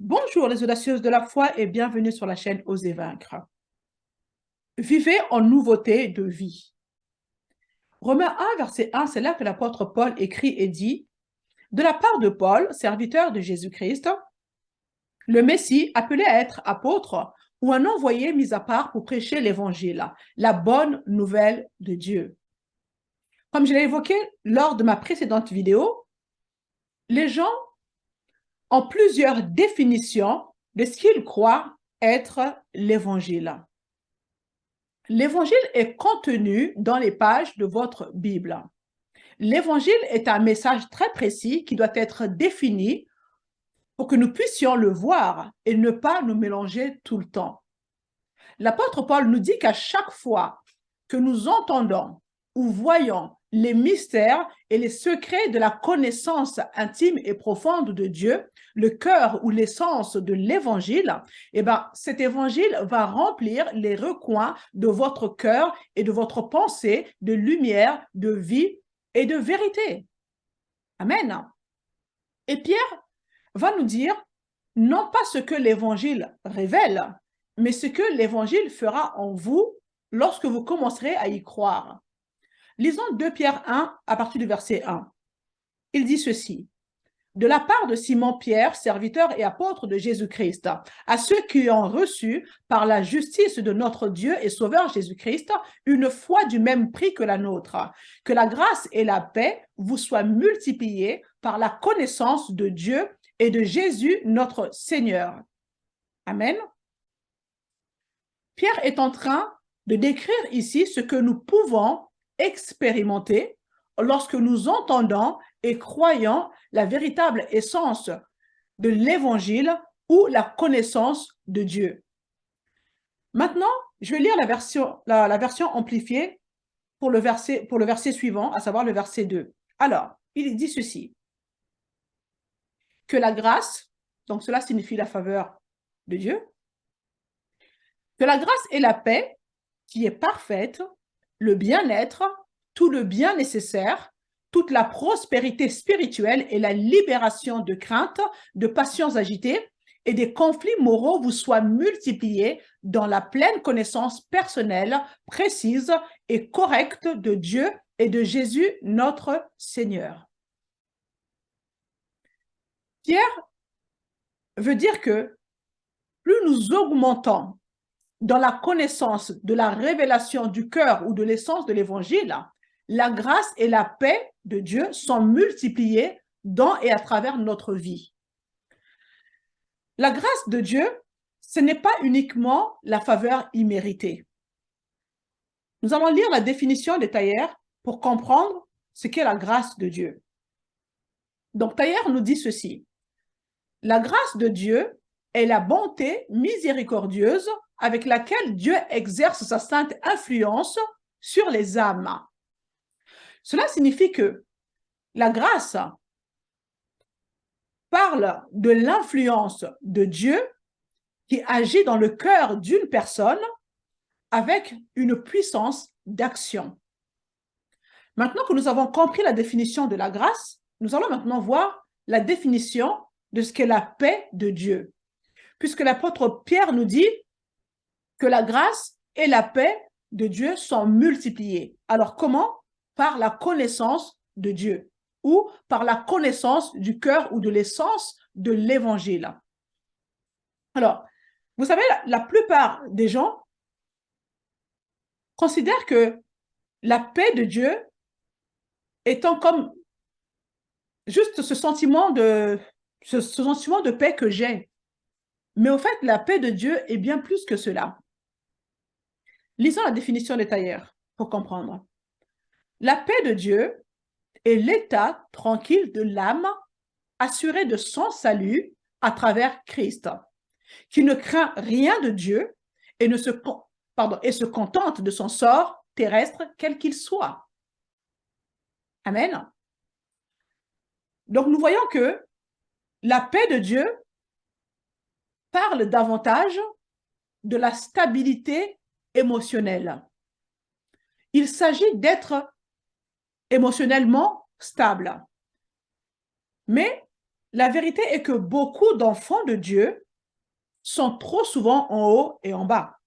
Bonjour les audacieuses de la foi et bienvenue sur la chaîne Osez vaincre. Vivez en nouveauté de vie. Romains 1, verset 1, c'est là que l'apôtre Paul écrit et dit « De la part de Paul, serviteur de Jésus-Christ, le Messie appelé à être apôtre ou un envoyé mis à part pour prêcher l'évangile, la bonne nouvelle de Dieu. » Comme je l'ai évoqué lors de ma précédente vidéo, les gens ont plusieurs définitions de ce qu'ils croient être l'évangile. L'évangile est contenu dans les pages de votre Bible. L'évangile est un message très précis qui doit être défini pour que nous puissions le voir et ne pas nous mélanger tout le temps. L'apôtre Paul nous dit qu'à chaque fois que nous entendons ou voyons les mystères et les secrets de la connaissance intime et profonde de Dieu, le cœur ou l'essence de l'évangile, cet évangile va remplir les recoins de votre cœur et de votre pensée de lumière, de vie et de vérité. Amen. Et Pierre va nous dire, non pas ce que l'évangile révèle, mais ce que l'évangile fera en vous lorsque vous commencerez à y croire. Lisons 2 Pierre 1 à partir du verset 1. Il dit ceci. De la part de Simon-Pierre, serviteur et apôtre de Jésus-Christ, à ceux qui ont reçu par la justice de notre Dieu et Sauveur Jésus-Christ une foi du même prix que la nôtre, que la grâce et la paix vous soient multipliées par la connaissance de Dieu et de Jésus notre Seigneur. Amen. Pierre est en train de décrire ici ce que nous pouvons expérimenter lorsque nous entendons et croyons la véritable essence de l'évangile ou la connaissance de Dieu. Maintenant, je vais lire la version amplifiée pour le verset suivant, à savoir le verset 2. Alors, il dit ceci. Que la grâce, donc cela signifie la faveur de Dieu, que la grâce et la paix, qui est parfaite, le bien-être, tout le bien nécessaire, toute la prospérité spirituelle et la libération de craintes, de passions agitées et des conflits moraux vous soient multipliés dans la pleine connaissance personnelle, précise et correcte de Dieu et de Jésus notre Seigneur. Pierre veut dire que plus nous augmentons dans la connaissance de la révélation du cœur ou de l'essence de l'évangile, la grâce et la paix de Dieu sont multipliées dans et à travers notre vie. La grâce de Dieu, ce n'est pas uniquement la faveur imméritée. Nous allons lire la définition de Thayer pour comprendre ce qu'est la grâce de Dieu. Donc Thayer nous dit ceci. La grâce de Dieu est la bonté miséricordieuse avec laquelle Dieu exerce sa sainte influence sur les âmes. Cela signifie que la grâce parle de l'influence de Dieu qui agit dans le cœur d'une personne avec une puissance d'action. Maintenant que nous avons compris la définition de la grâce, nous allons maintenant voir la définition de ce qu'est la paix de Dieu. Puisque l'apôtre Pierre nous dit que la grâce et la paix de Dieu sont multipliées. Alors comment? Par la connaissance de Dieu ou par la connaissance du cœur ou de l'essence de l'évangile. Alors, vous savez, la plupart des gens considèrent que la paix de Dieu étant comme juste ce sentiment de paix que j'ai. Mais au fait, la paix de Dieu est bien plus que cela. Lisons la définition de Thayer pour comprendre. La paix de Dieu est l'état tranquille de l'âme assurée de son salut à travers Christ, qui ne craint rien de Dieu et se contente de son sort terrestre quel qu'il soit. Amen. Donc nous voyons que la paix de Dieu parle davantage de la stabilité émotionnelle. Il s'agit d'être émotionnellement stable. Mais La vérité est que beaucoup d'enfants de Dieu sont trop souvent en haut et en bas.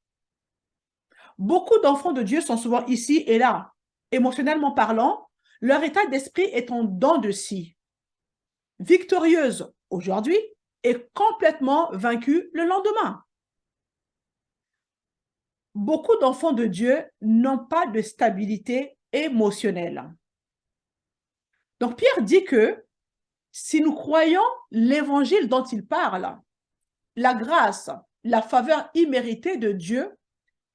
Beaucoup d'enfants de Dieu sont souvent ici et là. Émotionnellement parlant, leur état d'esprit est en dents de scie. Victorieuse aujourd'hui et complètement vaincue le lendemain. Beaucoup d'enfants de Dieu n'ont pas de stabilité émotionnelle. Donc Pierre dit que si nous croyons l'évangile dont il parle, la grâce, la faveur imméritée de Dieu,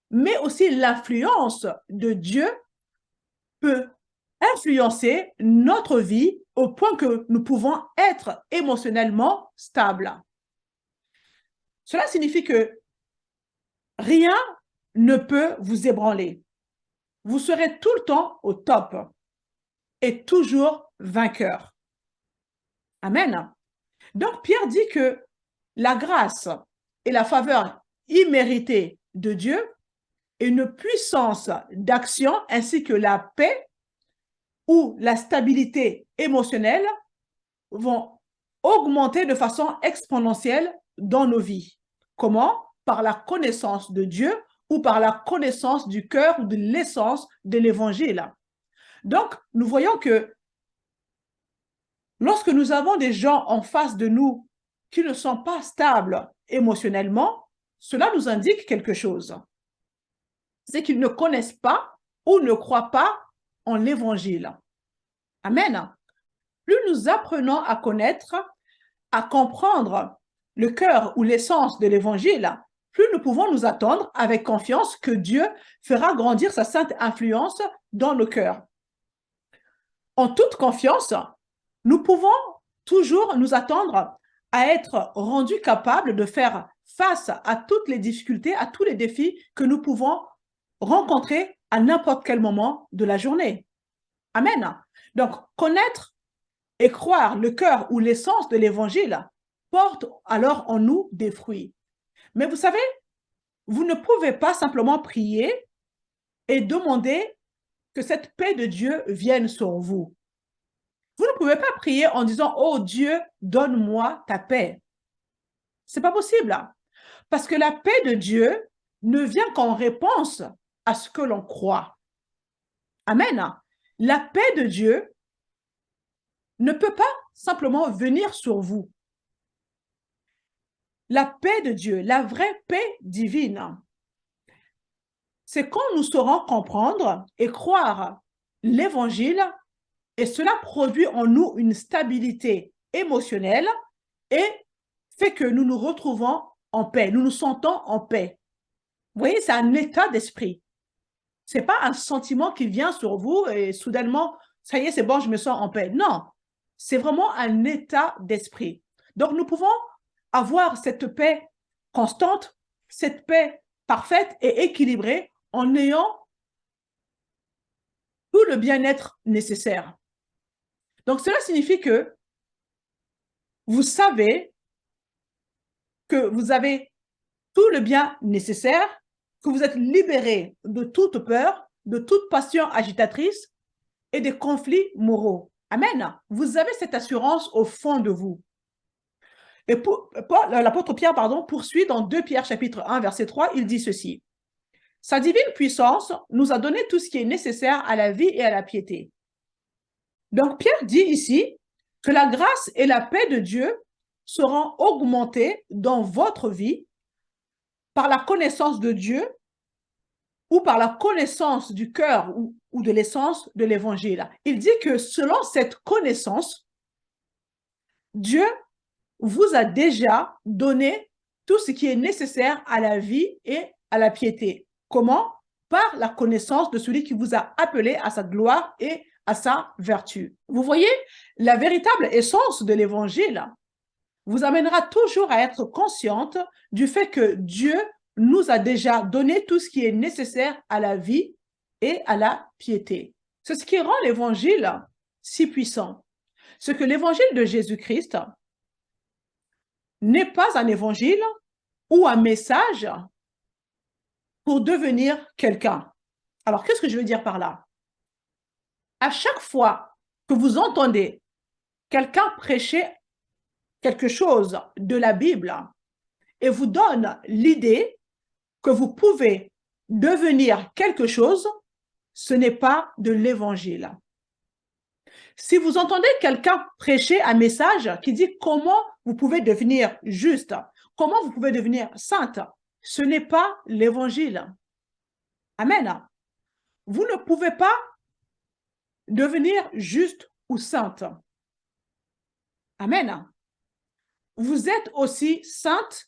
mais aussi l'influence de Dieu peut influencer notre vie au point que nous pouvons être émotionnellement stables. Cela signifie que rien ne peut vous ébranler. Vous serez tout le temps au top et toujours vainqueur. Amen. Donc Pierre dit que la grâce et la faveur imméritée de Dieu et une puissance d'action ainsi que la paix ou la stabilité émotionnelle vont augmenter de façon exponentielle dans nos vies. Comment? Par la connaissance de Dieu ou par la connaissance du cœur ou de l'essence de l'évangile. Donc, nous voyons que lorsque nous avons des gens en face de nous qui ne sont pas stables émotionnellement, cela nous indique quelque chose. C'est qu'ils ne connaissent pas ou ne croient pas en l'évangile. Amen. Plus nous apprenons à connaître, à comprendre le cœur ou l'essence de l'évangile, plus nous pouvons nous attendre avec confiance que Dieu fera grandir sa sainte influence dans nos cœurs. En toute confiance, nous pouvons toujours nous attendre à être rendus capables de faire face à toutes les difficultés, à tous les défis que nous pouvons rencontrer à n'importe quel moment de la journée. Amen. Donc, connaître et croire le cœur ou l'essence de l'évangile porte alors en nous des fruits. Mais vous savez, vous ne pouvez pas simplement prier et demander que cette paix de Dieu vienne sur vous. Vous ne pouvez pas prier en disant « Oh Dieu, donne-moi ta paix ». Ce n'est pas possible. Parce que la paix de Dieu ne vient qu'en réponse à ce que l'on croit. Amen. La paix de Dieu ne peut pas simplement venir sur vous. La paix de Dieu, la vraie paix divine, c'est quand nous saurons comprendre et croire l'évangile et cela produit en nous une stabilité émotionnelle et fait que nous nous retrouvons en paix, nous nous sentons en paix. Vous voyez, c'est un état d'esprit. Ce n'est pas un sentiment qui vient sur vous et soudainement, ça y est, c'est bon, je me sens en paix. Non, c'est vraiment un état d'esprit. Donc, nous pouvons avoir cette paix constante, cette paix parfaite et équilibrée en ayant tout le bien-être nécessaire. Donc, cela signifie que vous savez que vous avez tout le bien nécessaire, que vous êtes libéré de toute peur, de toute passion agitatrice et des conflits moraux. Amen. Vous avez cette assurance au fond de vous. Et l'apôtre Pierre poursuit dans 2 Pierre chapitre 1, verset 3, il dit ceci. Sa divine puissance nous a donné tout ce qui est nécessaire à la vie et à la piété. Donc Pierre dit ici que la grâce et la paix de Dieu seront augmentées dans votre vie par la connaissance de Dieu ou par la connaissance du cœur ou de l'essence de l'évangile. Il dit que selon cette connaissance, Dieu vous a déjà donné tout ce qui est nécessaire à la vie et à la piété. Comment? Par la connaissance de celui qui vous a appelé à sa gloire et à sa vertu. Vous voyez, la véritable essence de l'évangile vous amènera toujours à être consciente du fait que Dieu nous a déjà donné tout ce qui est nécessaire à la vie et à la piété. C'est ce qui rend l'évangile si puissant. Ce que l'évangile de Jésus-Christ n'est pas un évangile ou un message pour devenir quelqu'un. Alors, qu'est-ce que je veux dire par là? À chaque fois que vous entendez quelqu'un prêcher quelque chose de la Bible et vous donne l'idée que vous pouvez devenir quelque chose, ce n'est pas de l'évangile. Si vous entendez quelqu'un prêcher un message qui dit comment vous pouvez devenir juste, comment vous pouvez devenir sainte, ce n'est pas l'évangile. Amen. Vous ne pouvez pas devenir juste ou sainte. Amen. Vous êtes aussi sainte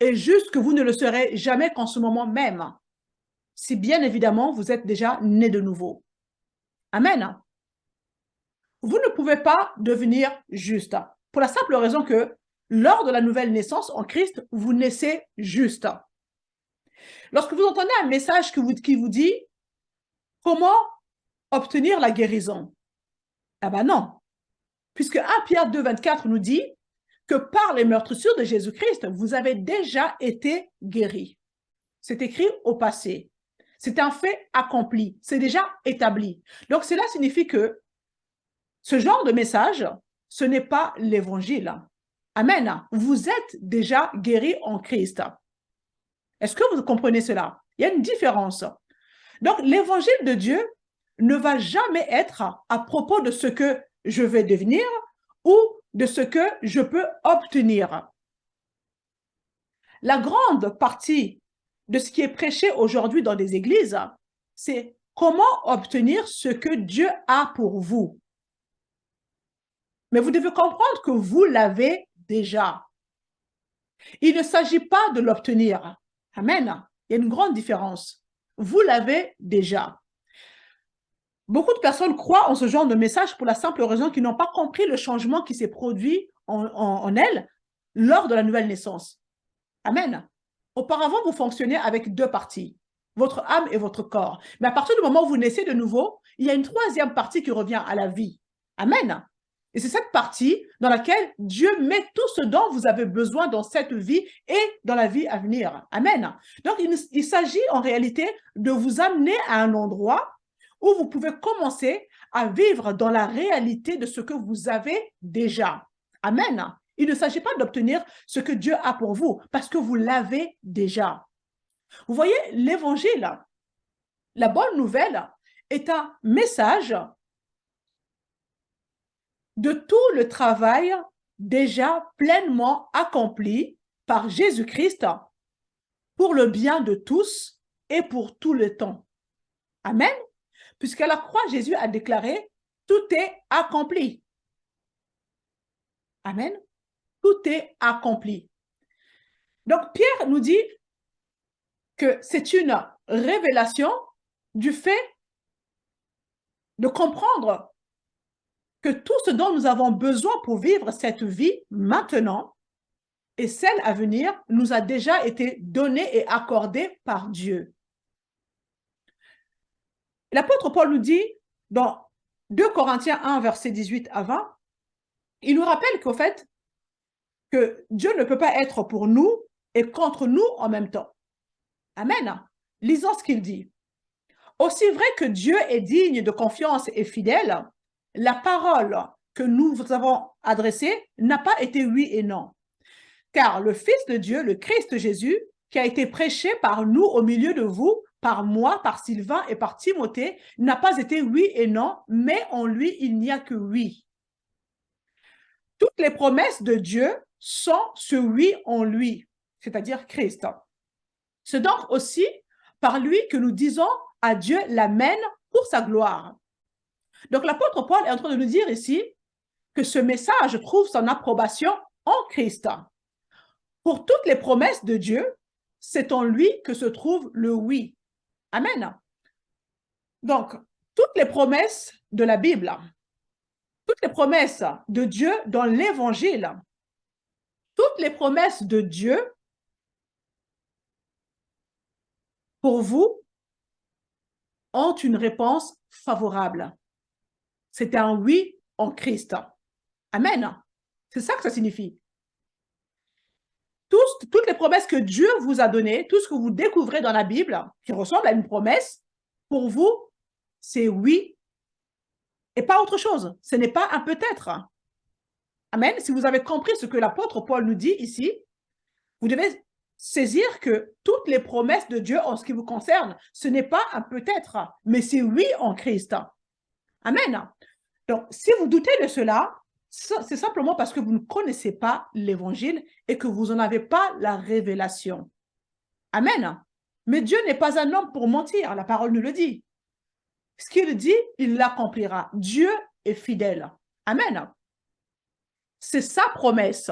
et juste que vous ne le serez jamais qu'en ce moment même, si bien évidemment vous êtes déjà né de nouveau. Amen. Vous ne pouvez pas devenir juste, pour la simple raison que lors de la nouvelle naissance en Christ, vous naissez juste. Lorsque vous entendez un message qui vous dit comment obtenir la guérison, eh bien non, puisque 1 Pierre 2, 24 nous dit que par les meurtrissures de Jésus-Christ, vous avez déjà été guéris. C'est écrit au passé. C'est un fait accompli. C'est déjà établi. Donc, cela signifie que ce genre de message, ce n'est pas l'évangile. Amen. Vous êtes déjà guéris en Christ. Est-ce que vous comprenez cela? Il y a une différence. Donc, l'évangile de Dieu ne va jamais être à propos de ce que je vais devenir ou de ce que je peux obtenir. La grande partie de ce qui est prêché aujourd'hui dans les églises, c'est comment obtenir ce que Dieu a pour vous. Mais vous devez comprendre que vous l'avez déjà. Il ne s'agit pas de l'obtenir. Amen. Il y a une grande différence. Vous l'avez déjà. Beaucoup de personnes croient en ce genre de message pour la simple raison qu'ils n'ont pas compris le changement qui s'est produit en elles lors de la nouvelle naissance. Amen. Auparavant, vous fonctionnez avec deux parties, votre âme et votre corps. Mais à partir du moment où vous naissez de nouveau, il y a une troisième partie qui revient à la vie. Amen. Et c'est cette partie dans laquelle Dieu met tout ce dont vous avez besoin dans cette vie et dans la vie à venir. Amen. Donc, il s'agit en réalité de vous amener à un endroit où vous pouvez commencer à vivre dans la réalité de ce que vous avez déjà. Amen. Il ne s'agit pas d'obtenir ce que Dieu a pour vous, parce que vous l'avez déjà. Vous voyez, l'évangile, la bonne nouvelle, est un message de tout le travail déjà pleinement accompli par Jésus-Christ pour le bien de tous et pour tout le temps. Amen. Puisqu'à la croix, Jésus a déclaré, tout est accompli. Amen. Tout est accompli. Donc, Pierre nous dit que c'est une révélation du fait de comprendre que tout ce dont nous avons besoin pour vivre cette vie maintenant et celle à venir nous a déjà été donné et accordé par Dieu. L'apôtre Paul nous dit dans 2 Corinthiens 1, verset 18 à 20, il nous rappelle qu'au fait, que Dieu ne peut pas être pour nous et contre nous en même temps. Amen. Lisons ce qu'il dit. Aussi vrai que Dieu est digne de confiance et fidèle, la parole que nous vous avons adressée n'a pas été oui et non. Car le Fils de Dieu, le Christ Jésus, qui a été prêché par nous au milieu de vous, par moi, par Sylvain et par Timothée, n'a pas été oui et non, mais en lui, il n'y a que oui. Toutes les promesses de Dieu sont ce oui en lui, c'est-à-dire Christ. C'est donc aussi par lui que nous disons à Dieu l'amen pour sa gloire. Donc l'apôtre Paul est en train de nous dire ici que ce message trouve son approbation en Christ. Pour toutes les promesses de Dieu, c'est en lui que se trouve le oui. Amen. Donc, toutes les promesses de la Bible, toutes les promesses de Dieu dans l'Évangile, toutes les promesses de Dieu pour vous ont une réponse favorable. C'est un oui en Christ. Amen. C'est ça que ça signifie. Toutes les promesses que Dieu vous a données, tout ce que vous découvrez dans la Bible, qui ressemble à une promesse, pour vous, c'est oui et pas autre chose. Ce n'est pas un peut-être. Amen. Si vous avez compris ce que l'apôtre Paul nous dit ici, vous devez saisir que toutes les promesses de Dieu en ce qui vous concerne, ce n'est pas un peut-être, mais c'est oui en Christ. Amen. Donc, si vous doutez de cela, c'est simplement parce que vous ne connaissez pas l'évangile et que vous n'en avez pas la révélation. Amen. Mais Dieu n'est pas un homme pour mentir, la parole nous le dit. Ce qu'il dit, il l'accomplira. Dieu est fidèle. Amen. C'est sa promesse.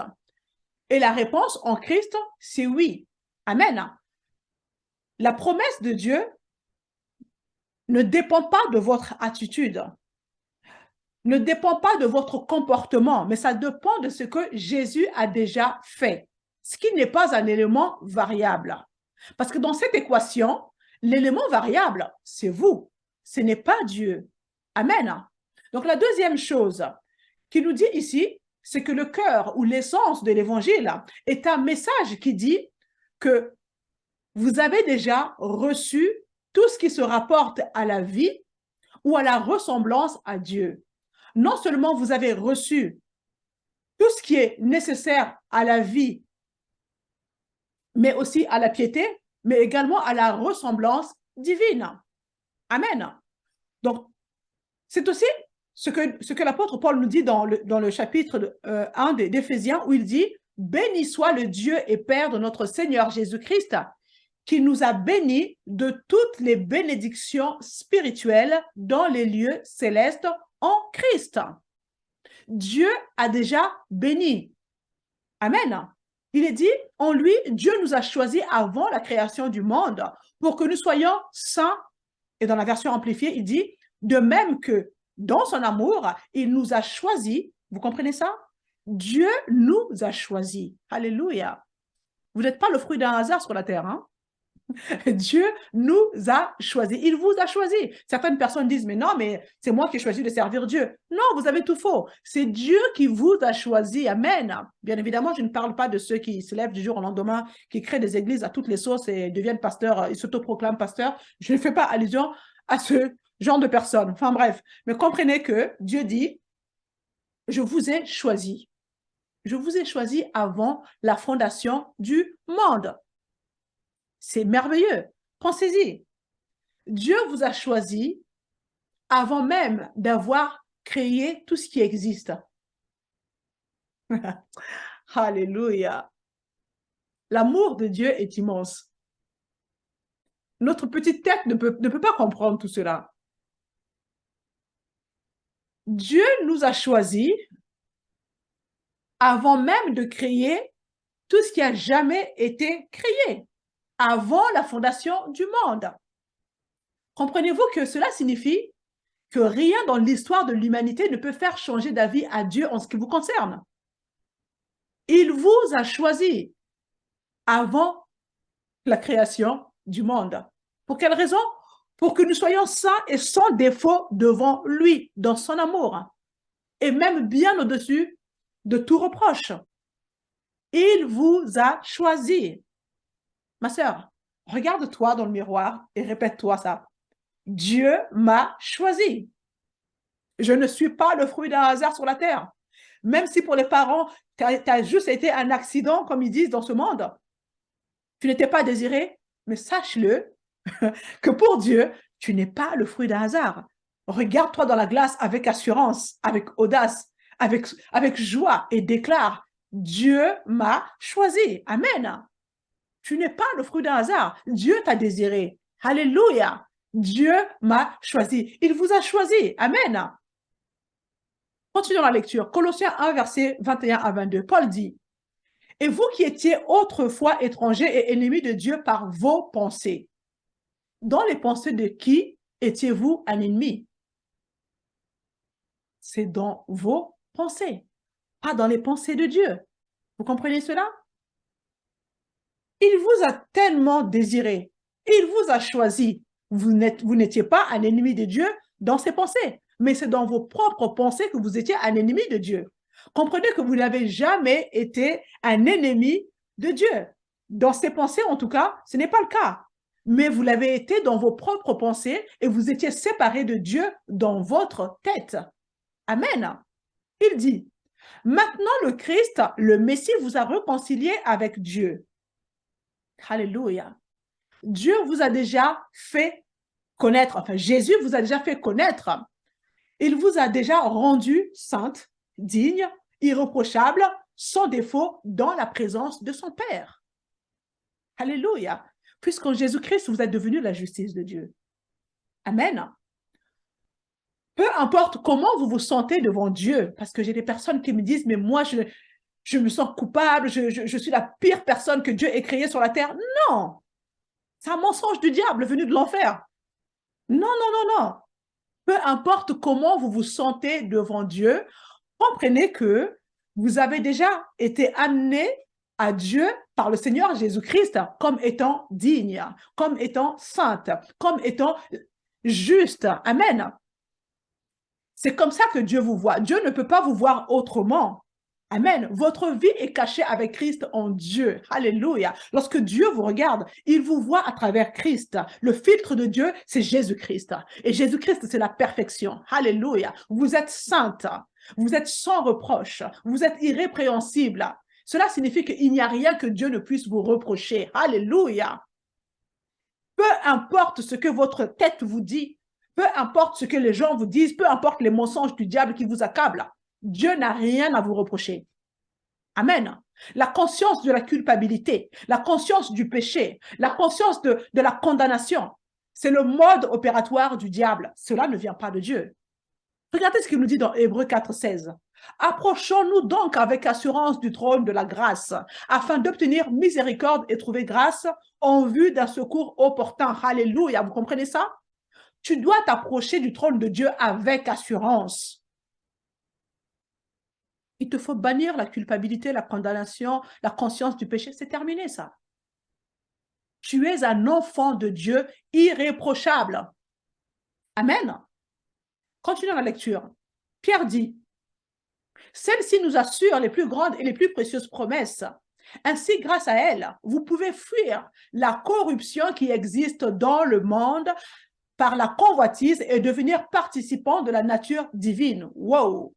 Et la réponse en Christ, c'est oui. Amen. La promesse de Dieu ne dépend pas de votre attitude, ne dépend pas de votre comportement, mais ça dépend de ce que Jésus a déjà fait, ce qui n'est pas un élément variable. Parce que dans cette équation, l'élément variable, c'est vous, ce n'est pas Dieu. Amen. Donc la deuxième chose qu'il nous dit ici, c'est que le cœur ou l'essence de l'évangile est un message qui dit que vous avez déjà reçu tout ce qui se rapporte à la vie ou à la ressemblance à Dieu. Non seulement vous avez reçu tout ce qui est nécessaire à la vie, mais aussi à la piété, mais également à la ressemblance divine. Amen. Donc, c'est aussi ce que l'apôtre Paul nous dit dans le chapitre 1 d'Éphésiens, où il dit « Béni soit le Dieu et Père de notre Seigneur Jésus-Christ, qui nous a bénis de toutes les bénédictions spirituelles dans les lieux célestes en Christ. » Dieu a déjà béni. Amen. Il est dit, en lui, Dieu nous a choisis avant la création du monde pour que nous soyons saints. Et dans la version amplifiée, il dit, de même que dans son amour, il nous a choisis. Vous comprenez ça? Dieu nous a choisis. Alléluia. Vous n'êtes pas le fruit d'un hasard sur la terre, hein? Dieu nous a choisis. Il vous a choisi. Certaines personnes disent, mais non, mais c'est moi qui ai choisi de servir Dieu. Non, vous avez tout faux. C'est Dieu qui vous a choisi. Amen. Bien évidemment, je ne parle pas de ceux qui se lèvent du jour au lendemain, qui créent des églises à toutes les sauces et deviennent pasteurs, ils s'autoproclament pasteurs. Je ne fais pas allusion à ce genre de personnes. Enfin bref, mais comprenez que Dieu dit, je vous ai choisi. Je vous ai choisi avant la fondation du monde. C'est merveilleux. Pensez-y. Dieu vous a choisi avant même d'avoir créé tout ce qui existe. Alléluia. L'amour de Dieu est immense. Notre petite tête ne peut pas comprendre tout cela. Dieu nous a choisis avant même de créer tout ce qui a jamais été créé, avant la fondation du monde. Comprenez-vous que cela signifie que rien dans l'histoire de l'humanité ne peut faire changer d'avis à Dieu en ce qui vous concerne. Il vous a choisi avant la création du monde. Pour quelle raison? Pour que nous soyons saints et sans défaut devant lui, dans son amour, et même bien au-dessus de tout reproche. Il vous a choisi. Ma sœur, regarde-toi dans le miroir et répète-toi ça. Dieu m'a choisi. Je ne suis pas le fruit d'un hasard sur la terre. Même si pour les parents, tu as juste été un accident, comme ils disent dans ce monde. Tu n'étais pas désiré, mais sache-le que pour Dieu, tu n'es pas le fruit d'un hasard. Regarde-toi dans la glace avec assurance, avec audace, avec joie et déclare, Dieu m'a choisi. Amen. Tu n'es pas le fruit d'un hasard. Dieu t'a désiré. Alléluia. Dieu m'a choisi. Il vous a choisi. Amen. Continuons la lecture. Colossiens 1, versets 21 à 22. Paul dit, « Et vous qui étiez autrefois étrangers et ennemis de Dieu par vos pensées, dans les pensées de qui étiez-vous un ennemi? » C'est dans vos pensées, pas dans les pensées de Dieu. Vous comprenez cela? Il vous a tellement désiré, il vous a choisi. Vous n'étiez pas un ennemi de Dieu dans ses pensées, mais c'est dans vos propres pensées que vous étiez un ennemi de Dieu. Comprenez que vous n'avez jamais été un ennemi de Dieu. Dans ses pensées, en tout cas, ce n'est pas le cas. Mais vous l'avez été dans vos propres pensées et vous étiez séparés de Dieu dans votre tête. Amen. Il dit, Maintenant, le Christ, le Messie, vous a réconcilié avec Dieu. Alléluia. Dieu vous a déjà fait connaître, enfin Jésus vous a déjà fait connaître. Il vous a déjà rendu sainte, digne, irréprochable, sans défaut, dans la présence de son Père. Alléluia. Puisqu'en Jésus-Christ, vous êtes devenu la justice de Dieu. Amen. Peu importe comment vous vous sentez devant Dieu, parce que j'ai des personnes qui me disent, mais moi, je me sens coupable, je suis la pire personne que Dieu ait créée sur la terre. Non, c'est un mensonge du diable venu de l'enfer. Non, non, non, non. Peu importe comment vous vous sentez devant Dieu, comprenez que vous avez déjà été amené à Dieu par le Seigneur Jésus-Christ comme étant digne, comme étant sainte, comme étant juste. Amen. C'est comme ça que Dieu vous voit. Dieu ne peut pas vous voir autrement. Amen. Votre vie est cachée avec Christ en Dieu. Alléluia. Lorsque Dieu vous regarde, il vous voit à travers Christ. Le filtre de Dieu, c'est Jésus-Christ. Et Jésus-Christ, c'est la perfection. Alléluia. Vous êtes sainte. Vous êtes sans reproche. Vous êtes irrépréhensible. Cela signifie qu'il n'y a rien que Dieu ne puisse vous reprocher. Alléluia. Peu importe ce que votre tête vous dit, peu importe ce que les gens vous disent, peu importe les mensonges du diable qui vous accablent, Dieu n'a rien à vous reprocher. Amen. La conscience de la culpabilité, la conscience du péché, la conscience de la condamnation, c'est le mode opératoire du diable. Cela ne vient pas de Dieu. Regardez ce qu'il nous dit dans Hébreux 4,16. Approchons-nous donc avec assurance du trône de la grâce, afin d'obtenir miséricorde et trouver grâce en vue d'un secours opportun. Alléluia, vous comprenez ça? Tu dois t'approcher du trône de Dieu avec assurance. Il te faut bannir la culpabilité, la condamnation, la conscience du péché. C'est terminé ça. Tu es un enfant de Dieu irréprochable. Amen. Continuons la lecture. Pierre dit, celle-ci nous assure les plus grandes et les plus précieuses promesses. Ainsi, grâce à elle, vous pouvez fuir la corruption qui existe dans le monde par la convoitise et devenir participant de la nature divine. Wow!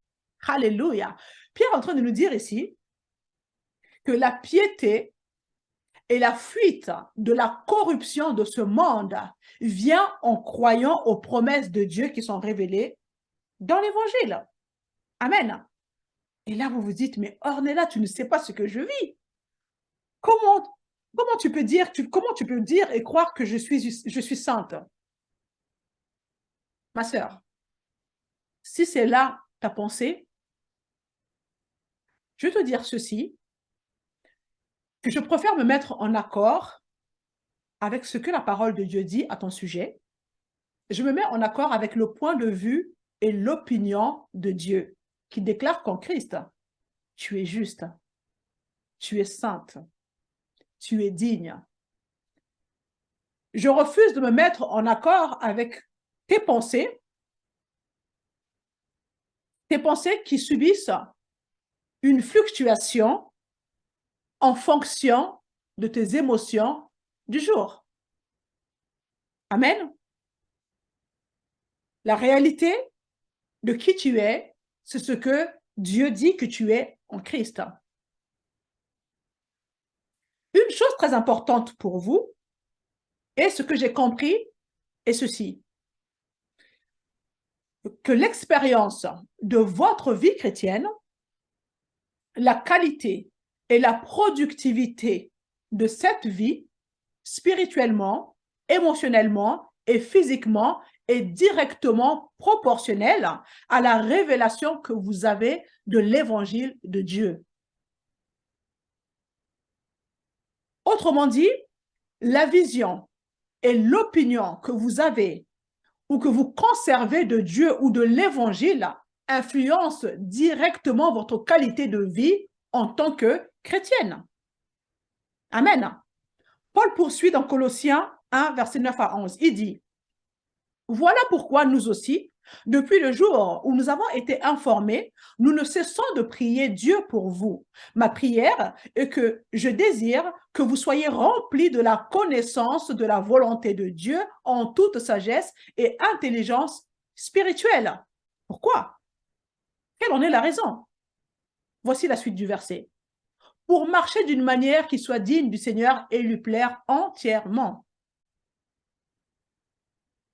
Alléluia! Pierre est en train de nous dire ici que la piété et la fuite de la corruption de ce monde vient en croyant aux promesses de Dieu qui sont révélées dans l'Évangile. Amen. Et là, vous vous dites, mais Ornella, tu ne sais pas ce que je vis. Comment tu peux dire et croire que je suis sainte? Ma sœur, si c'est là ta pensée, je vais te dire ceci, que je préfère me mettre en accord avec ce que la parole de Dieu dit à ton sujet. Je me mets en accord avec le point de vue et l'opinion de Dieu, qui déclare qu'en Christ, tu es juste, tu es sainte, tu es digne. Je refuse de me mettre en accord avec tes pensées qui subissent une fluctuation en fonction de tes émotions du jour. Amen. La réalité de qui tu es, c'est ce que Dieu dit que tu es en Christ. Une chose très importante pour vous, et ce que j'ai compris, est ceci, que l'expérience de votre vie chrétienne, la qualité et la productivité de cette vie, spirituellement, émotionnellement et physiquement, est directement proportionnelle à la révélation que vous avez de l'évangile de Dieu. Autrement dit, la vision et l'opinion que vous avez ou que vous conservez de Dieu ou de l'évangile influencent directement votre qualité de vie en tant que chrétienne. Amen. Paul poursuit dans Colossiens 1, verset 9 à 11. Il dit, « Voilà pourquoi nous aussi, depuis le jour où nous avons été informés, nous ne cessons de prier Dieu pour vous. Ma prière est que je désire que vous soyez remplis de la connaissance de la volonté de Dieu en toute sagesse et intelligence spirituelle. » Pourquoi? Quelle en est la raison? Voici la suite du verset. Pour marcher d'une manière qui soit digne du Seigneur et lui plaire entièrement.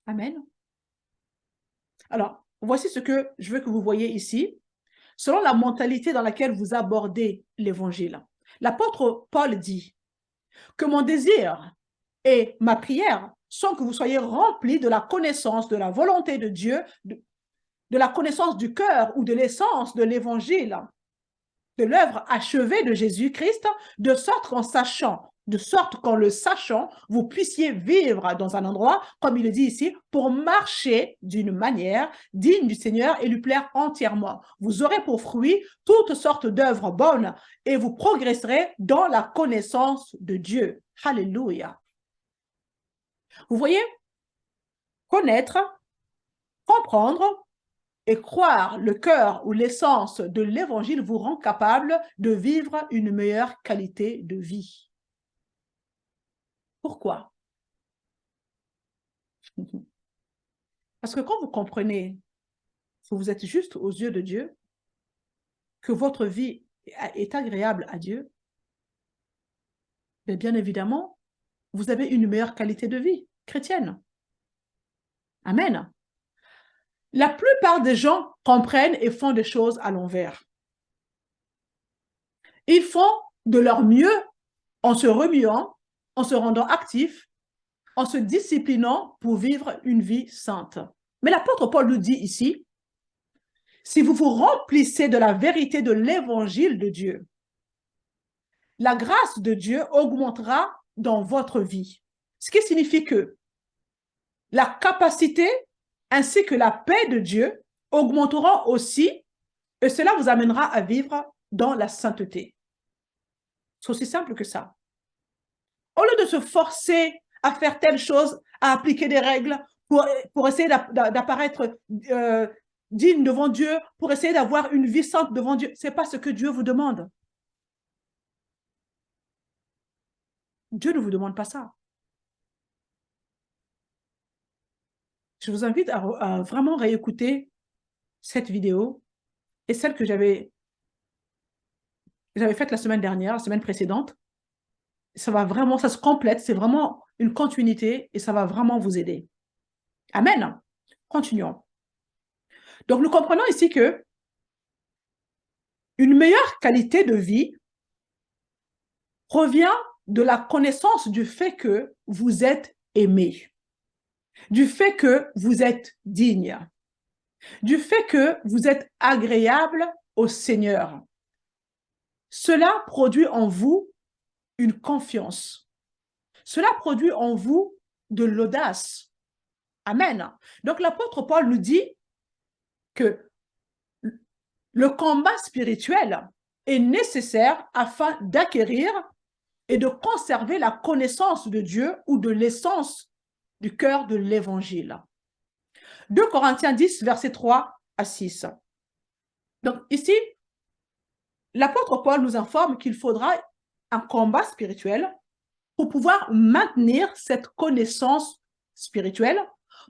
Amen. Alors, voici ce que je veux que vous voyez ici. Selon la mentalité dans laquelle vous abordez l'évangile, l'apôtre Paul dit que mon désir et ma prière sont que vous soyez remplis de la connaissance de la volonté de Dieu, de la connaissance du cœur ou de l'essence de l'évangile, de l'œuvre achevée de Jésus-Christ, de sorte qu'en le sachant, vous puissiez vivre dans un endroit, comme il le dit ici, pour marcher d'une manière digne du Seigneur et lui plaire entièrement. Vous aurez pour fruit toutes sortes d'œuvres bonnes et vous progresserez dans la connaissance de Dieu. Alléluia. Vous voyez, connaître, comprendre et croire le cœur ou l'essence de l'évangile vous rend capable de vivre une meilleure qualité de vie. Pourquoi? Parce que quand vous comprenez que vous êtes juste aux yeux de Dieu, que votre vie est agréable à Dieu, bien évidemment, vous avez une meilleure qualité de vie chrétienne. Amen. La plupart des gens comprennent et font des choses à l'envers. Ils font de leur mieux en se remuant, en se rendant actifs, en se disciplinant pour vivre une vie sainte. Mais l'apôtre Paul nous dit ici, si vous vous remplissez de la vérité de l'évangile de Dieu, la grâce de Dieu augmentera dans votre vie. Ce qui signifie que la capacité ainsi que la paix de Dieu augmenteront aussi et cela vous amènera à vivre dans la sainteté. C'est aussi simple que ça. Au lieu de se forcer à faire telle chose, à appliquer des règles pour essayer d'apparaître digne devant Dieu, pour essayer d'avoir une vie sainte devant Dieu, ce n'est pas ce que Dieu vous demande. Dieu ne vous demande pas ça. Je vous invite à vraiment réécouter cette vidéo et celle que j'avais faite la semaine dernière, la semaine précédente. Ça va vraiment, ça se complète, c'est vraiment une continuité et ça va vraiment vous aider. Amen. Continuons. Donc, nous comprenons ici que une meilleure qualité de vie provient de la connaissance du fait que vous êtes aimé, du fait que vous êtes digne, du fait que vous êtes agréable au Seigneur. Cela produit en vous une confiance. Cela produit en vous de l'audace. Amen. Donc l'apôtre Paul nous dit que le combat spirituel est nécessaire afin d'acquérir et de conserver la connaissance de Dieu ou de l'essence du cœur de l'évangile. 2 Corinthiens 10, versets 3 à 6. Donc ici, l'apôtre Paul nous informe qu'il faudra un combat spirituel pour pouvoir maintenir cette connaissance spirituelle,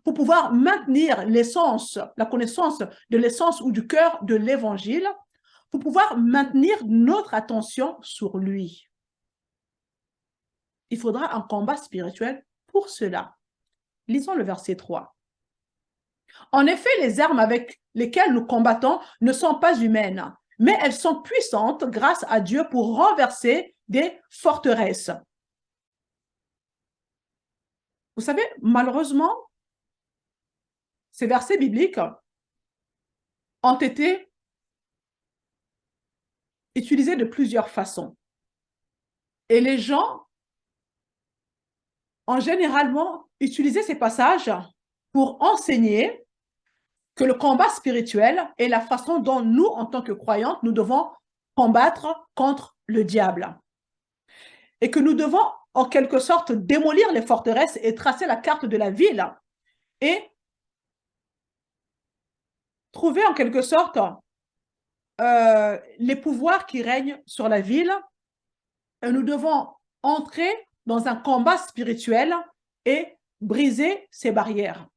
pour pouvoir maintenir l'essence, la connaissance de l'essence ou du cœur de l'évangile, pour pouvoir maintenir notre attention sur lui. Il faudra un combat spirituel pour cela. Lisons le verset 3. En effet, les armes avec lesquelles nous combattons ne sont pas humaines, mais elles sont puissantes grâce à Dieu pour renverser des forteresses. Vous savez, malheureusement, ces versets bibliques ont été utilisés de plusieurs façons. Et les gens ont généralement utilisé ces passages pour enseigner que le combat spirituel est la façon dont nous, en tant que croyants, nous devons combattre contre le diable. Et que nous devons, en quelque sorte, démolir les forteresses et tracer la carte de la ville et trouver, en quelque sorte, les pouvoirs qui règnent sur la ville. Et nous devons entrer dans un combat spirituel et briser ces barrières.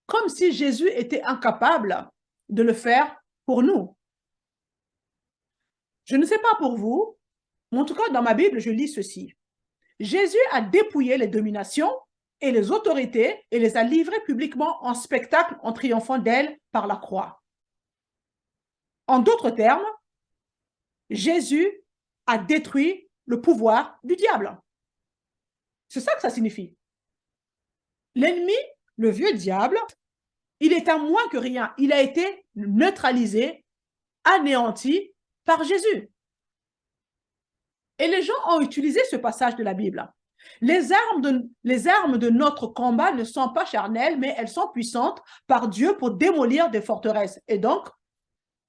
Comme si Jésus était incapable de le faire pour nous. Je ne sais pas pour vous, mais en tout cas, dans ma Bible, je lis ceci. Jésus a dépouillé les dominations et les autorités et les a livrées publiquement en spectacle en triomphant d'elles par la croix. En d'autres termes, Jésus a détruit le pouvoir du diable. C'est ça que ça signifie. L'ennemi, le vieux diable, il est à moins que rien. Il a été neutralisé, anéanti par Jésus. Et les gens ont utilisé ce passage de la Bible. Les armes de notre combat ne sont pas charnelles, mais elles sont puissantes par Dieu pour démolir des forteresses. Et donc,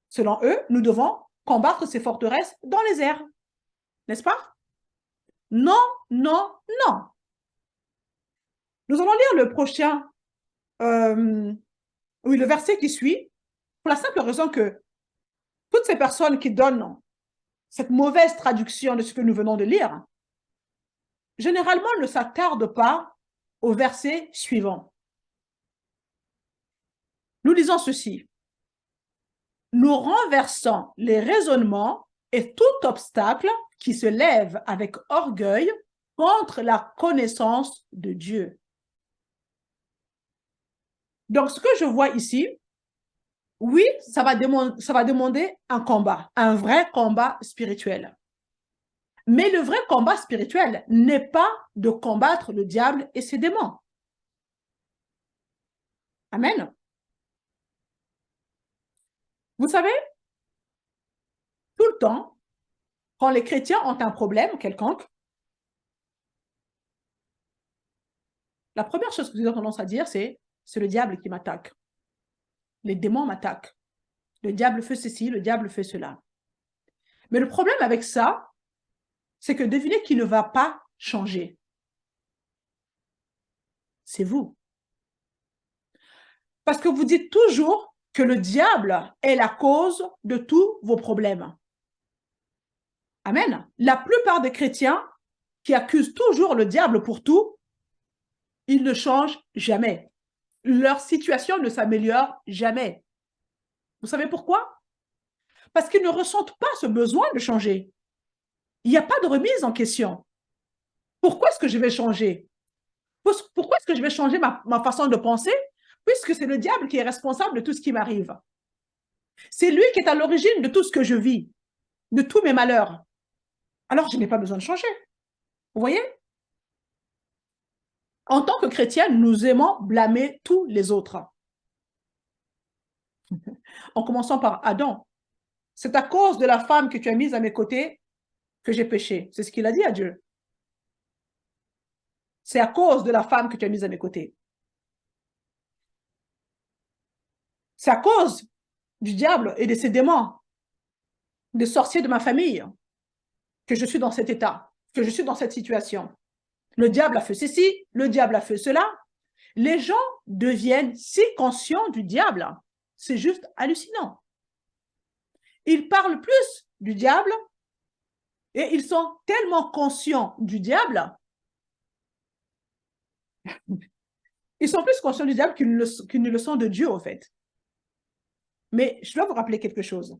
selon eux, nous devons combattre ces forteresses dans les airs. N'est-ce pas? Non, non, non. Nous allons lire le prochain, le verset qui suit, pour la simple raison que toutes ces personnes qui donnent cette mauvaise traduction de ce que nous venons de lire, généralement ne s'attardent pas au verset suivant. Nous lisons ceci. Nous renversons les raisonnements et tout obstacle qui se lève avec orgueil contre la connaissance de Dieu. Donc, ce que je vois ici, oui, ça va demander un combat, un vrai combat spirituel. Mais le vrai combat spirituel n'est pas de combattre le diable et ses démons. Amen. Vous savez, tout le temps, quand les chrétiens ont un problème quelconque, la première chose que ils ont tendance à dire, c'est le diable qui m'attaque. Les démons m'attaquent. Le diable fait ceci, le diable fait cela. Mais le problème avec ça, c'est que devinez qui ne va pas changer. C'est vous. Parce que vous dites toujours que le diable est la cause de tous vos problèmes. Amen. La plupart des chrétiens qui accusent toujours le diable pour tout, ils ne changent jamais. Leur situation ne s'améliore jamais. Vous savez pourquoi? Parce qu'ils ne ressentent pas ce besoin de changer. Il n'y a pas de remise en question. Pourquoi est-ce que je vais changer? Pourquoi est-ce que je vais changer ma façon de penser? Puisque c'est le diable qui est responsable de tout ce qui m'arrive. C'est lui qui est à l'origine de tout ce que je vis, de tous mes malheurs. Alors, je n'ai pas besoin de changer. Vous voyez? En tant que chrétienne, nous aimons blâmer tous les autres. En commençant par Adam. C'est à cause de la femme que tu as mise à mes côtés que j'ai péché. C'est ce qu'il a dit à Dieu. C'est à cause de la femme que tu as mise à mes côtés. C'est à cause du diable et de ses démons, des sorciers de ma famille, que je suis dans cet état, que je suis dans cette situation. Le diable a fait ceci, le diable a fait cela. Les gens deviennent si conscients du diable, c'est juste hallucinant. Ils parlent plus du diable et ils sont tellement conscients du diable, ils sont plus conscients du diable qu'ils ne le sont de Dieu, en fait. Mais je dois vous rappeler quelque chose.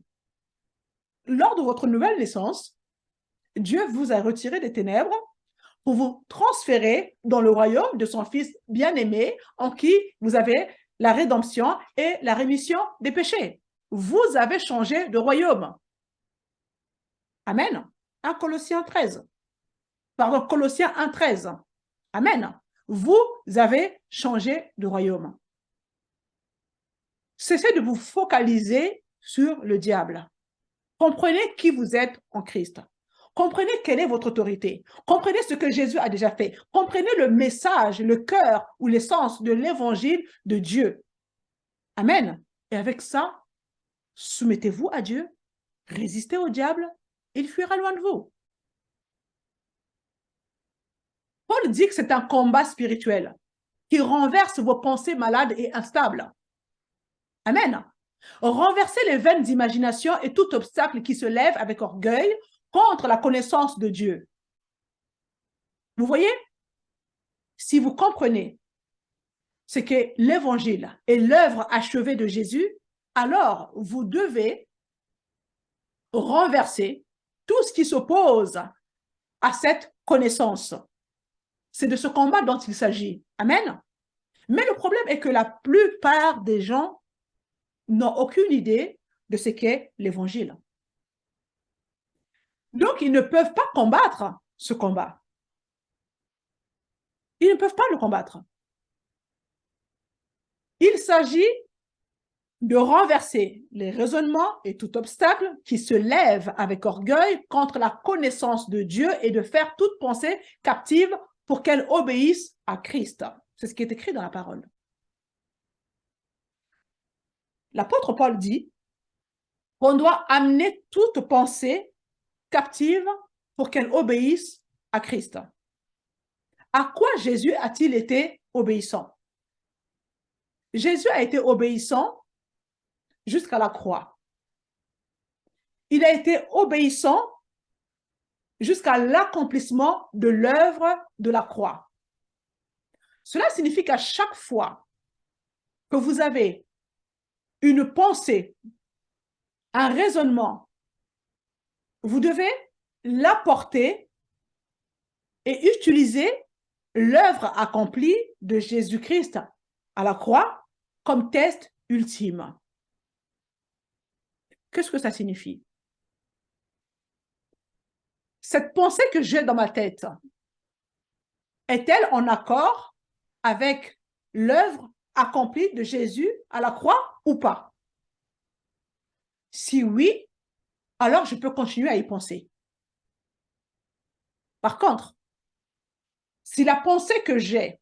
Lors de votre nouvelle naissance, Dieu vous a retiré des ténèbres pour vous transférer dans le royaume de son Fils bien-aimé, en qui vous avez la rédemption et la rémission des péchés. Vous avez changé de royaume. Amen. 1 Colossiens 13. Pardon, Colossiens 1,13. Amen. Vous avez changé de royaume. Cessez de vous focaliser sur le diable. Comprenez qui vous êtes en Christ. Comprenez quelle est votre autorité. Comprenez ce que Jésus a déjà fait. Comprenez le message, le cœur ou l'essence de l'évangile de Dieu. Amen. Et avec ça, soumettez-vous à Dieu, résistez au diable, il fuira loin de vous. Paul dit que c'est un combat spirituel qui renverse vos pensées malades et instables. Amen. Renversez les vaines d'imagination et tout obstacle qui se lève avec orgueil contre la connaissance de Dieu. Vous voyez? Si vous comprenez ce qu'est l'évangile et l'œuvre achevée de Jésus, alors vous devez renverser tout ce qui s'oppose à cette connaissance. C'est de ce combat dont il s'agit. Amen. Mais le problème est que la plupart des gens n'ont aucune idée de ce qu'est l'évangile. Donc, ils ne peuvent pas combattre ce combat. Ils ne peuvent pas le combattre. Il s'agit de renverser les raisonnements et tout obstacle qui se lève avec orgueil contre la connaissance de Dieu et de faire toute pensée captive pour qu'elle obéisse à Christ. C'est ce qui est écrit dans la parole. L'apôtre Paul dit qu'on doit amener toute pensée captive pour qu'elle obéisse à Christ. À quoi Jésus a-t-il été obéissant? Jésus a été obéissant jusqu'à la croix. Il a été obéissant jusqu'à l'accomplissement de l'œuvre de la croix. Cela signifie qu'à chaque fois que vous avez une pensée, un raisonnement, vous devez l'apporter et utiliser l'œuvre accomplie de Jésus-Christ à la croix comme test ultime. Qu'est-ce que ça signifie? Cette pensée que j'ai dans ma tête, est-elle en accord avec l'œuvre accomplie de Jésus à la croix ou pas? Si oui, alors je peux continuer à y penser. Par contre, si la pensée que j'ai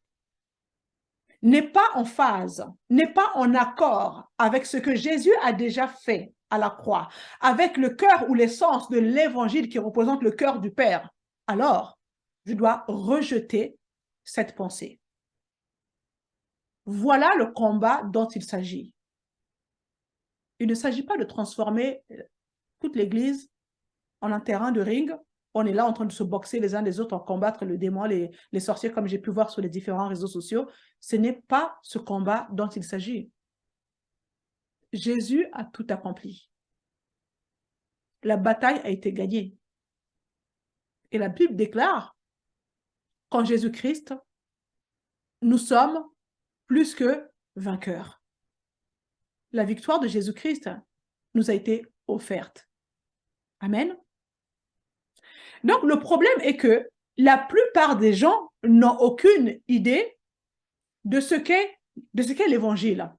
n'est pas en phase, n'est pas en accord avec ce que Jésus a déjà fait à la croix, avec le cœur ou l'essence de l'évangile qui représente le cœur du Père, alors je dois rejeter cette pensée. Voilà le combat dont il s'agit. Il ne s'agit pas de transformer toute l'Église en un terrain de ring. On est là en train de se boxer les uns les autres, en combattre le démon, les sorciers, comme j'ai pu voir sur les différents réseaux sociaux. Ce n'est pas ce combat dont il s'agit. Jésus a tout accompli. La bataille a été gagnée. Et la Bible déclare qu'en Jésus-Christ, nous sommes plus que vainqueurs. La victoire de Jésus-Christ nous a été offerte. Amen. Donc, le problème est que la plupart des gens n'ont aucune idée de ce qu'est l'évangile.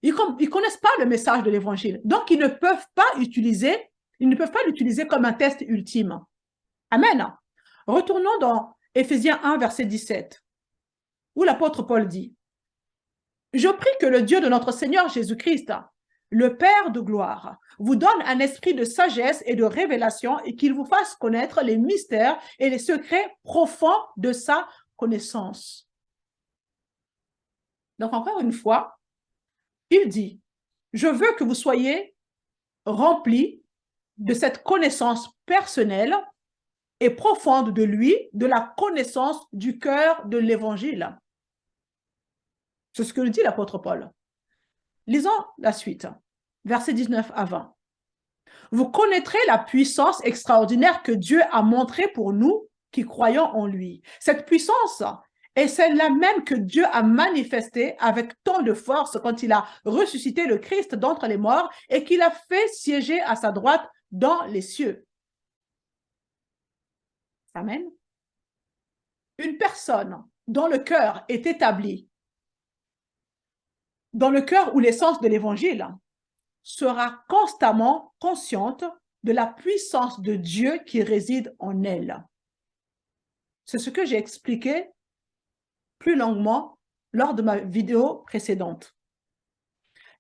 Ils ne connaissent pas le message de l'évangile. Donc, ils ne peuvent pas l'utiliser comme un test ultime. Amen. Retournons dans Éphésiens 1, verset 17, où l'apôtre Paul dit « Je prie que le Dieu de notre Seigneur Jésus-Christ, le Père de gloire, vous donne un esprit de sagesse et de révélation et qu'il vous fasse connaître les mystères et les secrets profonds de sa connaissance. » Donc, encore une fois, il dit, je veux que vous soyez remplis de cette connaissance personnelle et profonde de lui, de la connaissance du cœur de l'évangile. C'est ce que dit l'apôtre Paul. Lisons la suite, versets 19 à 20. Vous connaîtrez la puissance extraordinaire que Dieu a montrée pour nous qui croyons en lui. Cette puissance est celle-là même que Dieu a manifestée avec tant de force quand il a ressuscité le Christ d'entre les morts et qu'il a fait siéger à sa droite dans les cieux. Amen. Une personne dont le cœur est établi, dans le cœur ou l'essence de l'évangile, sera constamment consciente de la puissance de Dieu qui réside en elle. C'est ce que j'ai expliqué plus longuement lors de ma vidéo précédente.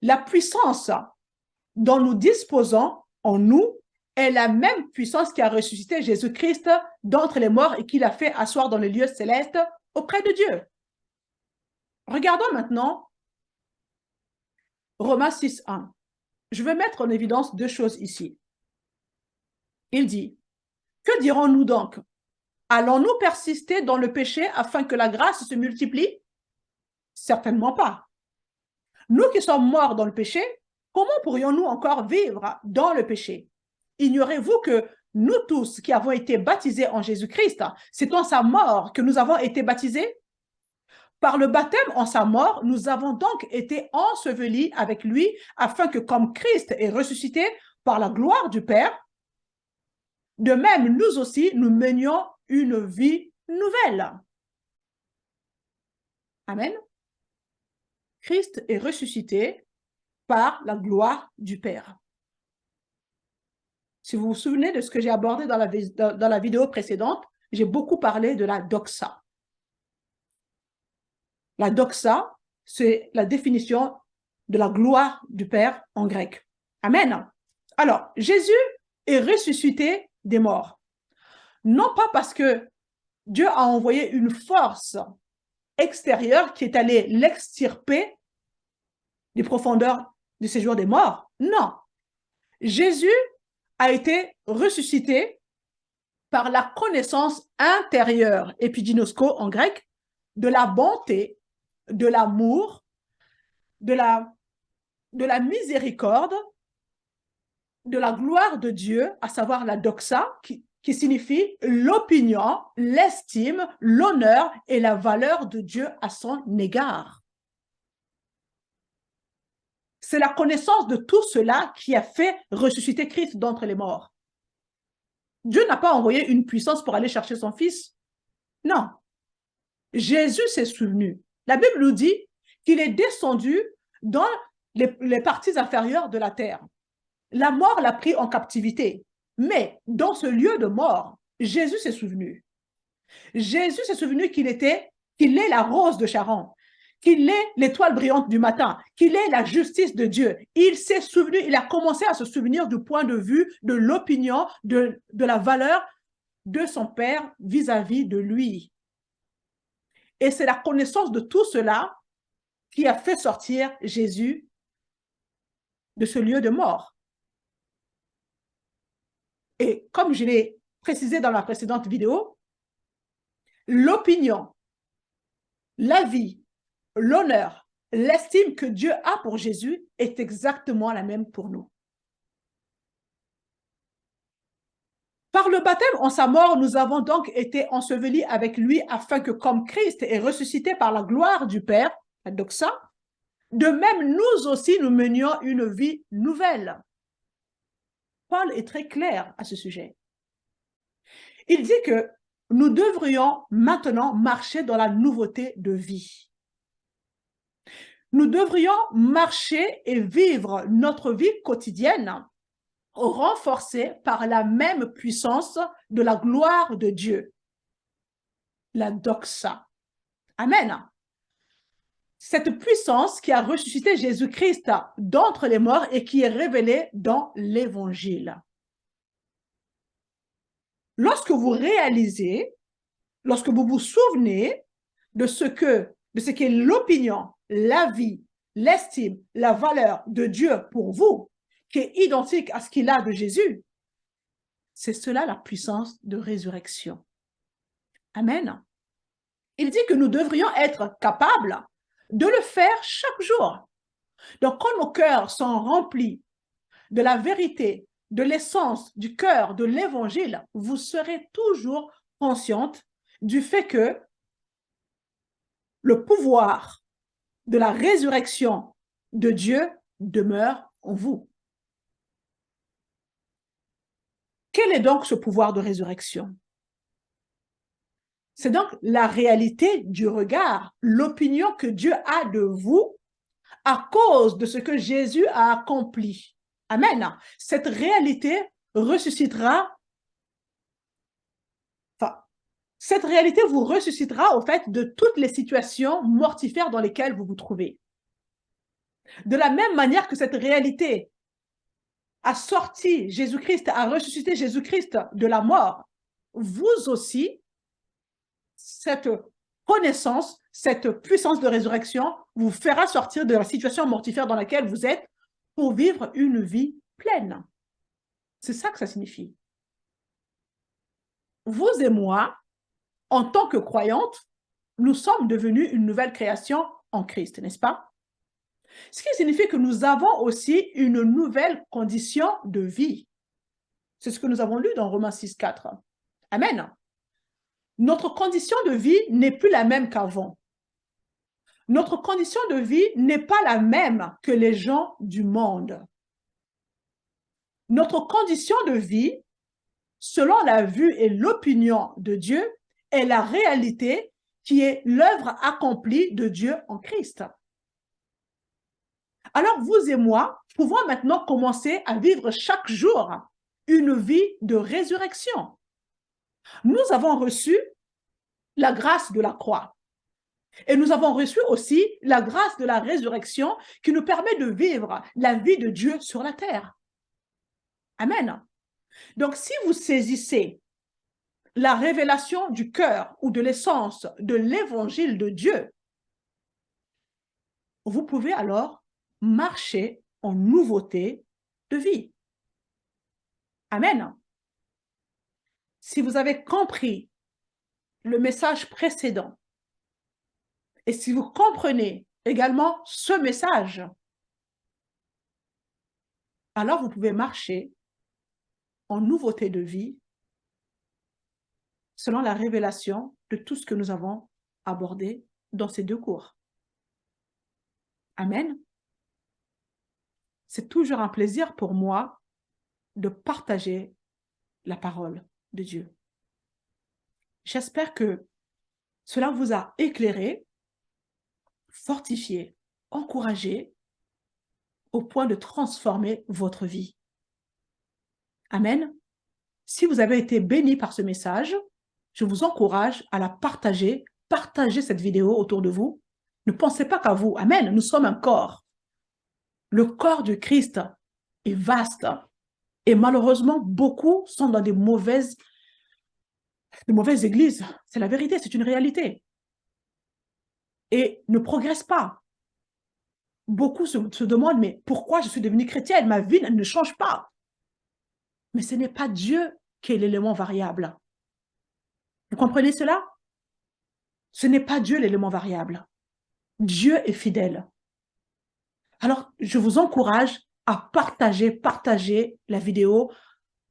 La puissance dont nous disposons en nous est la même puissance qui a ressuscité Jésus-Christ d'entre les morts et qu'il a fait asseoir dans les lieux célestes auprès de Dieu. Regardons maintenant Romains 6.1. Je vais mettre en évidence deux choses ici. Il dit, que dirons-nous donc? Allons-nous persister dans le péché afin que la grâce se multiplie? Certainement pas. Nous qui sommes morts dans le péché, comment pourrions-nous encore vivre dans le péché? ignorez-vous que nous tous qui avons été baptisés en Jésus-Christ, c'est en sa mort que nous avons été baptisés? Par le baptême en sa mort, nous avons donc été ensevelis avec lui afin que comme Christ est ressuscité par la gloire du Père, de même nous aussi, nous menions une vie nouvelle. Amen. Christ est ressuscité par la gloire du Père. Si vous vous souvenez de ce que j'ai abordé dans la vidéo précédente, j'ai beaucoup parlé de la doxa. La doxa, c'est la définition de la gloire du Père en grec. Amen. Alors, Jésus est ressuscité des morts. Non pas parce que Dieu a envoyé une force extérieure qui est allée l'extirper des profondeurs du séjour des morts. Non. Jésus a été ressuscité par la connaissance intérieure, epiginosko en grec, de la bonté, de l'amour, de la miséricorde, de la gloire de Dieu, à savoir la doxa, qui signifie l'opinion, l'estime, l'honneur et la valeur de Dieu à son égard. C'est la connaissance de tout cela qui a fait ressusciter Christ d'entre les morts. Dieu n'a pas envoyé une puissance pour aller chercher son fils. Non. Jésus s'est souvenu. La Bible nous dit qu'il est descendu dans les parties inférieures de la terre. La mort l'a pris en captivité. Mais dans ce lieu de mort, Jésus s'est souvenu. Jésus s'est souvenu qu'il est la rose de Sharon, qu'il est l'étoile brillante du matin, qu'il est la justice de Dieu. Il s'est souvenu, il a commencé à se souvenir du point de vue, de l'opinion, de la valeur de son Père vis-à-vis de lui. Et c'est la connaissance de tout cela qui a fait sortir Jésus de ce lieu de mort. Et comme je l'ai précisé dans la précédente vidéo, l'opinion, la vie, l'honneur, l'estime que Dieu a pour Jésus est exactement la même pour nous. Par le baptême en sa mort, nous avons donc été ensevelis avec lui afin que comme Christ est ressuscité par la gloire du Père, la doxa, de même nous aussi nous menions une vie nouvelle. Paul est très clair à ce sujet. Il dit que nous devrions maintenant marcher dans la nouveauté de vie. Nous devrions marcher et vivre notre vie quotidienne renforcée par la même puissance de la gloire de Dieu, la doxa. Amen. Cette puissance qui a ressuscité Jésus-Christ d'entre les morts et qui est révélée dans l'Évangile. Lorsque vous réalisez, lorsque vous vous souvenez de ce qu'est l'opinion, la vie, l'estime, la valeur de Dieu pour vous, qui est identique à ce qu'il a de Jésus, c'est cela la puissance de résurrection. Amen. Il dit que nous devrions être capables de le faire chaque jour. Donc, quand nos cœurs sont remplis de la vérité, de l'essence du cœur, de l'évangile, vous serez toujours consciente du fait que le pouvoir de la résurrection de Dieu demeure en vous. Quel est donc ce pouvoir de résurrection? C'est donc la réalité du regard, l'opinion que Dieu a de vous à cause de ce que Jésus a accompli. Amen. Cette réalité ressuscitera, cette réalité vous ressuscitera au fait de toutes les situations mortifères dans lesquelles vous vous trouvez. De la même manière que cette réalité a sorti Jésus-Christ, a ressuscité Jésus-Christ de la mort, vous aussi, cette connaissance, cette puissance de résurrection vous fera sortir de la situation mortifère dans laquelle vous êtes pour vivre une vie pleine. C'est ça que ça signifie. Vous et moi, en tant que croyantes, nous sommes devenus une nouvelle création en Christ, n'est-ce pas? Ce qui signifie que nous avons aussi une nouvelle condition de vie. C'est ce que nous avons lu dans Romains 6, 4. Amen. Notre condition de vie n'est plus la même qu'avant. Notre condition de vie n'est pas la même que les gens du monde. Notre condition de vie, selon la vue et l'opinion de Dieu, est la réalité qui est l'œuvre accomplie de Dieu en Christ. Alors, vous et moi pouvons maintenant commencer à vivre chaque jour une vie de résurrection. Nous avons reçu la grâce de la croix. Et nous avons reçu aussi la grâce de la résurrection qui nous permet de vivre la vie de Dieu sur la terre. Amen. Donc, si vous saisissez la révélation du cœur ou de l'essence de l'évangile de Dieu, vous pouvez alors marcher en nouveauté de vie. Amen. Si vous avez compris le message précédent et si vous comprenez également ce message, alors vous pouvez marcher en nouveauté de vie selon la révélation de tout ce que nous avons abordé dans ces deux cours. Amen. C'est toujours un plaisir pour moi de partager la parole de Dieu. J'espère que cela vous a éclairé, fortifié, encouragé au point de transformer votre vie. Amen. Si vous avez été béni par ce message, je vous encourage à la partager. Partagez cette vidéo autour de vous. Ne pensez pas qu'à vous. Amen. Nous sommes un corps. Le corps du Christ est vaste. Et malheureusement, beaucoup sont dans de mauvaises églises. C'est la vérité, c'est une réalité. Et ne progressent pas. Beaucoup se demandent, mais pourquoi je suis devenue chrétienne? Ma vie ne change pas. Mais ce n'est pas Dieu qui est l'élément variable. Vous comprenez cela? Ce n'est pas Dieu l'élément variable. Dieu est fidèle. Alors, je vous encourage à partager la vidéo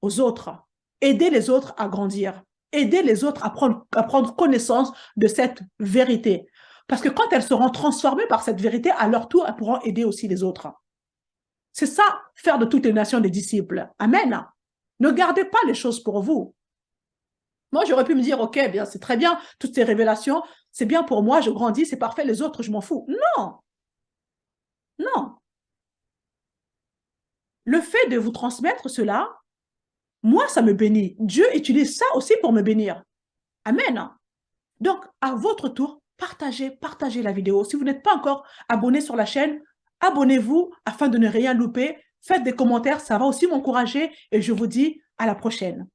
aux autres. Aidez les autres à grandir. Aidez les autres à prendre connaissance de cette vérité. Parce que quand elles seront transformées par cette vérité, à leur tour, elles pourront aider aussi les autres. C'est ça, faire de toutes les nations des disciples. Amen. Ne gardez pas les choses pour vous. Moi, j'aurais pu me dire, ok, bien, c'est très bien, toutes ces révélations, c'est bien pour moi, je grandis, c'est parfait, les autres, je m'en fous. Non. Non. Le fait de vous transmettre cela, moi, ça me bénit. Dieu utilise ça aussi pour me bénir. Amen. Donc, à votre tour, partagez la vidéo. Si vous n'êtes pas encore abonné sur la chaîne, abonnez-vous afin de ne rien louper. Faites des commentaires, ça va aussi m'encourager et je vous dis à la prochaine.